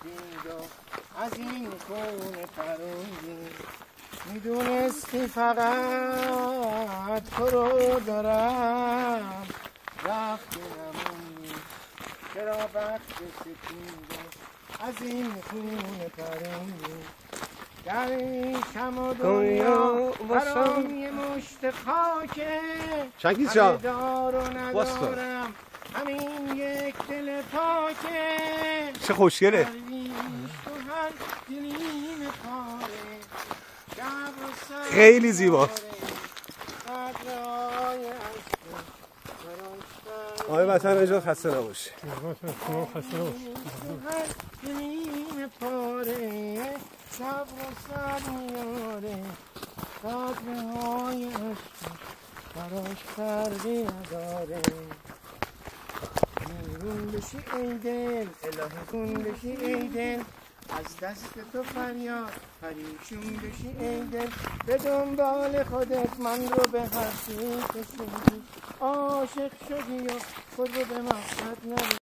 سپید و از این خون پروندی میدونستی فقط تو رو دارم رفتی نموندی چرا بخت سپید و از این خون پروندی دریشم و دنیا برام یه مشت خاکه شنگیز جان دار و ندارم همین یک دل پاکه چه خوشگله تو هر دلیم پاره شب و سر خیلی زیبا آقای وطن نژاد خسته نباشی خسته نباشی هر دلیم پاره شب و سر میاره قدرهای عشق براش فرقی نداره میرون بشی ای دل الهی کن بشی ای دل از دست تو فریاد پریشون بشی ای دل به دنبال خودت من رو به هستی کشیدی عاشق شدی و خود رو به مقصد نرسی